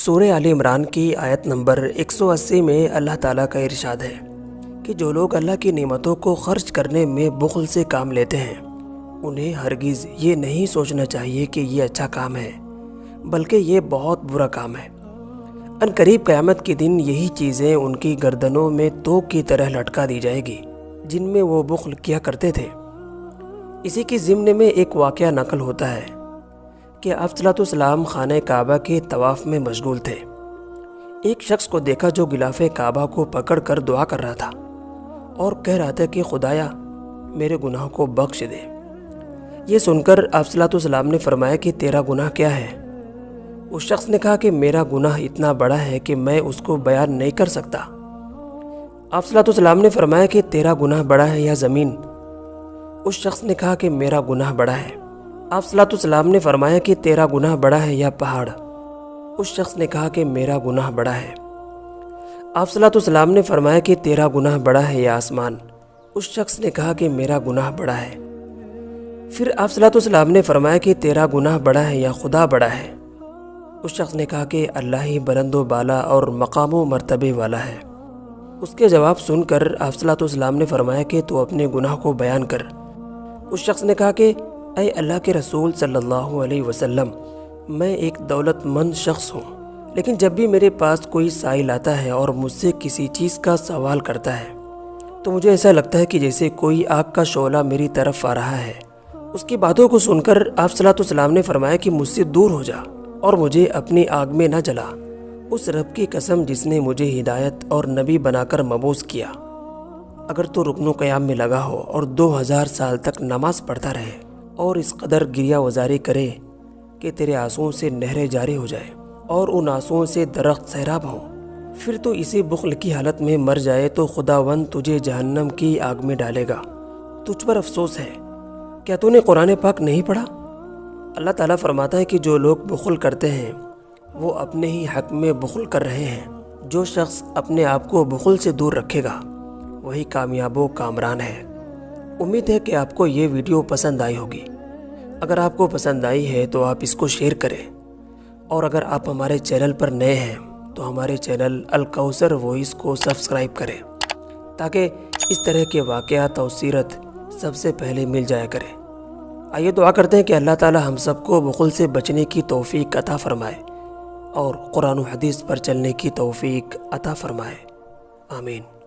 سورہ آل عمران کی آیت نمبر 180 میں اللہ تعالیٰ کا ارشاد ہے کہ جو لوگ اللہ کی نعمتوں کو خرچ کرنے میں بخل سے کام لیتے ہیں انہیں ہرگز یہ نہیں سوچنا چاہیے کہ یہ اچھا کام ہے، بلکہ یہ بہت برا کام ہے۔ ان قریب قیامت کے دن یہی چیزیں ان کی گردنوں میں توق کی طرح لٹکا دی جائے گی جن میں وہ بخل کیا کرتے تھے۔ اسی کی ضمن میں ایک واقعہ نقل ہوتا ہے کہ آپ صلی اللہ علیہ وسلم خانہ کعبہ کے طواف میں مشغول تھے۔ ایک شخص کو دیکھا جو غلاف کعبہ کو پکڑ کر دعا کر رہا تھا اور کہہ رہا تھا کہ خدایا میرے گناہوں کو بخش دے۔ یہ سن کر آپ صلی اللہ علیہ وسلم نے فرمایا کہ تیرا گناہ کیا ہے؟ اس شخص نے کہا کہ میرا گناہ اتنا بڑا ہے کہ میں اس کو بیان نہیں کر سکتا۔ آپ صلی اللہ علیہ وسلم نے فرمایا کہ تیرا گناہ بڑا ہے یا زمین؟ اس شخص نے کہا کہ میرا گناہ بڑا ہے۔ آپ صلی اللہ علیہ وسلم نے فرمایا کہ تیرا گناہ بڑا ہے یا پہاڑ؟ اس شخص نے کہا کہ میرا گناہ بڑا ہے۔ آپ صلی اللہ علیہ وسلم نے فرمایا کہ تیرا گناہ بڑا ہے یا آسمان؟ اس شخص نے کہا کہ میرا گناہ بڑا ہے۔ پھر آپ صلی اللہ علیہ وسلم نے فرمایا کہ تیرا گناہ بڑا ہے یا خدا بڑا ہے؟ اس شخص نے کہا کہ اللہ ہی بلند و بالا اور مقام و مرتبے والا ہے۔ اس کے جواب سن کر آپ صلی اللہ علیہ وسلم نے فرمایا کہ تو اپنے گناہ کو بیان کر۔ اس شخص نے کہا کہ اے اللہ کے رسول صلی اللہ علیہ وسلم، میں ایک دولت مند شخص ہوں، لیکن جب بھی میرے پاس کوئی سائل آتا ہے اور مجھ سے کسی چیز کا سوال کرتا ہے تو مجھے ایسا لگتا ہے کہ جیسے کوئی آگ کا شعلہ میری طرف آ رہا ہے۔ اس کی باتوں کو سن کر آپ صلی اللہ علیہ وسلم نے فرمایا کہ مجھ سے دور ہو جا اور مجھے اپنی آگ میں نہ جلا۔ اس رب کی قسم جس نے مجھے ہدایت اور نبی بنا کر مبعوث کیا، اگر تو رکن و قیام میں لگا ہو اور 2000 سال تک نماز پڑھتا رہے اور اس قدر گریہ وزاری کرے کہ تیرے آنسوؤں سے نہریں جاری ہو جائے اور ان آنسوؤں سے درخت سیراب ہوں، پھر تو اسی بخل کی حالت میں مر جائے تو خداوند تجھے جہنم کی آگ میں ڈالے گا۔ تجھ پر افسوس ہے، کیا تو نے قرآن پاک نہیں پڑھا؟ اللہ تعالیٰ فرماتا ہے کہ جو لوگ بخل کرتے ہیں وہ اپنے ہی حق میں بخل کر رہے ہیں۔ جو شخص اپنے آپ کو بخل سے دور رکھے گا وہی کامیاب و کامران ہے۔ امید ہے کہ آپ کو یہ ویڈیو پسند آئی ہوگی۔ اگر آپ کو پسند آئی ہے تو آپ اس کو شیئر کریں، اور اگر آپ ہمارے چینل پر نئے ہیں تو ہمارے چینل الکوثر وائس کو سبسکرائب کریں تاکہ اس طرح کے واقعات اور سیرت سب سے پہلے مل جایا کریں۔ آئیے دعا کرتے ہیں کہ اللہ تعالی ہم سب کو بخل سے بچنے کی توفیق عطا فرمائے اور قرآن و حدیث پر چلنے کی توفیق عطا فرمائے۔ آمین۔